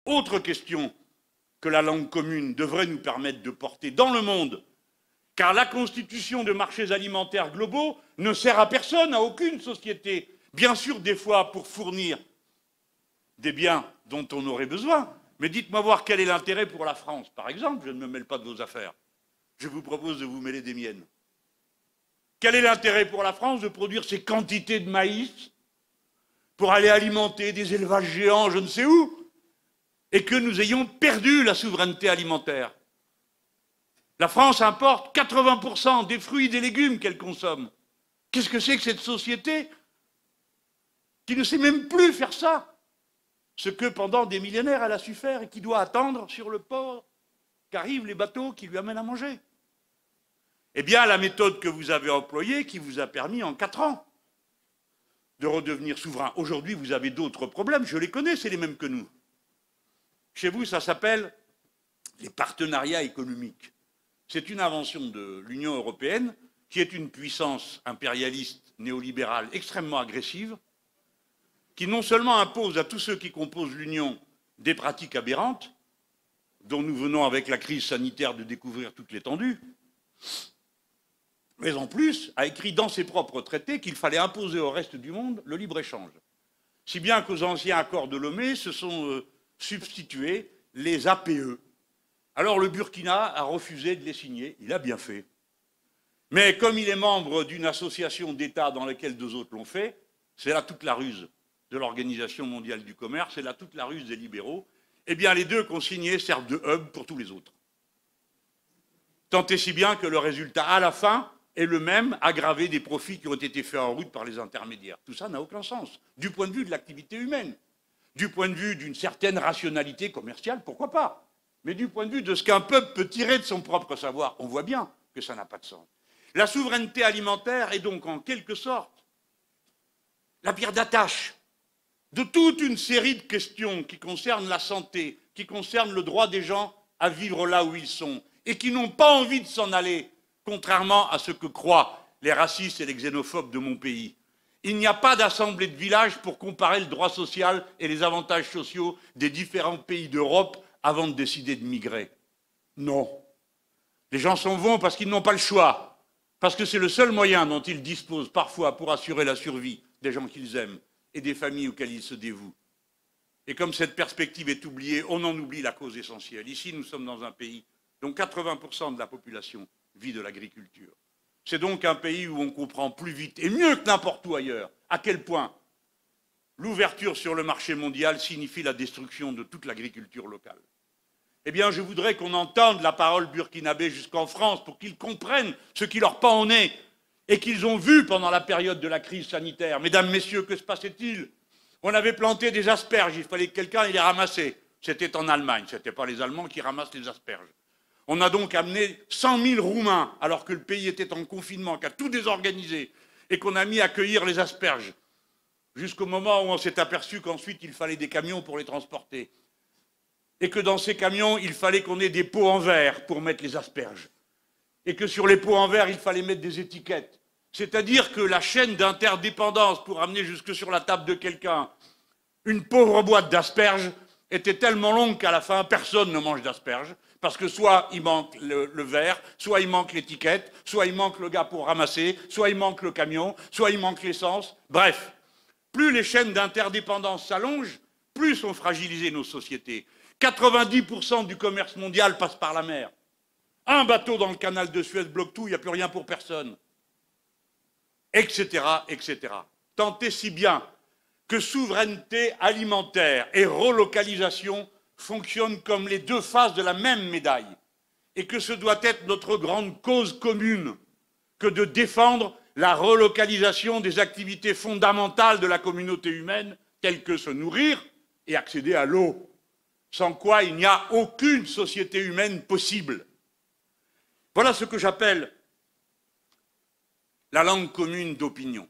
Autre question que la langue commune devrait nous permettre de porter dans le monde, car la constitution de marchés alimentaires globaux ne sert à personne, à aucune société. Bien sûr, des fois, pour fournir des biens dont on aurait besoin, mais dites-moi voir quel est l'intérêt pour la France, par exemple. Je ne me mêle pas de vos affaires. Je vous propose de vous mêler des miennes. Quel est l'intérêt pour la France de produire ces quantités de maïs pour aller alimenter des élevages géants je ne sais où, et que nous ayons perdu la souveraineté alimentaire? La France importe 80% des fruits et des légumes qu'elle consomme. Qu'est-ce que c'est que cette société qui ne sait même plus faire ça? Ce que pendant des millénaires elle a su faire et qui doit attendre sur le port qu'arrivent les bateaux qui lui amènent à manger. Eh bien, la méthode que vous avez employée, qui vous a permis en 4 ans de redevenir souverain. Aujourd'hui, vous avez d'autres problèmes, je les connais, c'est les mêmes que nous. Chez vous, ça s'appelle les partenariats économiques. C'est une invention de l'Union européenne, qui est une puissance impérialiste néolibérale extrêmement agressive, qui non seulement impose à tous ceux qui composent l'Union des pratiques aberrantes, dont nous venons avec la crise sanitaire de découvrir toute l'étendue, mais en plus a écrit dans ses propres traités qu'il fallait imposer au reste du monde le libre-échange. Si bien qu'aux anciens accords de Lomé se sont substitués les APE. Alors le Burkina a refusé de les signer, il a bien fait. Mais comme il est membre d'une association d'États dans laquelle 2 autres l'ont fait, c'est là toute la ruse de l'Organisation mondiale du commerce, c'est là toute la ruse des libéraux, eh bien les 2 qu'on signé servent de hub pour tous les autres. Tant et si bien que le résultat à la fin est le même, aggravé des profits qui ont été faits en route par les intermédiaires. Tout ça n'a aucun sens, du point de vue de l'activité humaine, du point de vue d'une certaine rationalité commerciale, pourquoi pas, mais du point de vue de ce qu'un peuple peut tirer de son propre savoir, on voit bien que ça n'a pas de sens. La souveraineté alimentaire est donc en quelque sorte la pierre d'attache de toute une série de questions qui concernent la santé, qui concernent le droit des gens à vivre là où ils sont, et qui n'ont pas envie de s'en aller, contrairement à ce que croient les racistes et les xénophobes de mon pays. Il n'y a pas d'assemblée de village pour comparer le droit social et les avantages sociaux des différents pays d'Europe avant de décider de migrer. Non. Les gens s'en vont parce qu'ils n'ont pas le choix, parce que c'est le seul moyen dont ils disposent parfois pour assurer la survie des gens qu'ils aiment et des familles auxquelles ils se dévouent. Et comme cette perspective est oubliée, on en oublie la cause essentielle. Ici, nous sommes dans un pays dont 80% de la population vit de l'agriculture. C'est donc un pays où on comprend plus vite et mieux que n'importe où ailleurs à quel point l'ouverture sur le marché mondial signifie la destruction de toute l'agriculture locale. Eh bien, je voudrais qu'on entende la parole burkinabé jusqu'en France pour qu'ils comprennent ce qui leur pend au nez et qu'ils ont vu pendant la période de la crise sanitaire. Mesdames, Messieurs, que se passait-il? On avait planté des asperges, il fallait que quelqu'un les ramasse. C'était en Allemagne, ce n'était pas les Allemands qui ramassent les asperges. On a donc amené 100 000 Roumains, alors que le pays était en confinement, qu'a tout désorganisé, et qu'on a mis à accueillir les asperges, jusqu'au moment où on s'est aperçu qu'ensuite il fallait des camions pour les transporter. Et que dans ces camions, il fallait qu'on ait des pots en verre pour mettre les asperges. Et que sur les pots en verre, il fallait mettre des étiquettes. C'est-à-dire que la chaîne d'interdépendance pour amener jusque sur la table de quelqu'un une pauvre boîte d'asperges était tellement longue qu'à la fin, personne ne mange d'asperges, parce que soit il manque le verre, soit il manque l'étiquette, soit il manque le gars pour ramasser, soit il manque le camion, soit il manque l'essence. Bref, plus les chaînes d'interdépendance s'allongent, plus sont fragilisées nos sociétés. 90% du commerce mondial passe par la mer. Un bateau dans le canal de Suez bloque tout, il n'y a plus rien pour personne. Etc., etc. Tant et si bien que souveraineté alimentaire et relocalisation fonctionnent comme les 2 faces de la même médaille, et que ce doit être notre grande cause commune que de défendre la relocalisation des activités fondamentales de la communauté humaine, telles que se nourrir et accéder à l'eau, sans quoi il n'y a aucune société humaine possible. Voilà ce que j'appelle la langue commune d'opinion.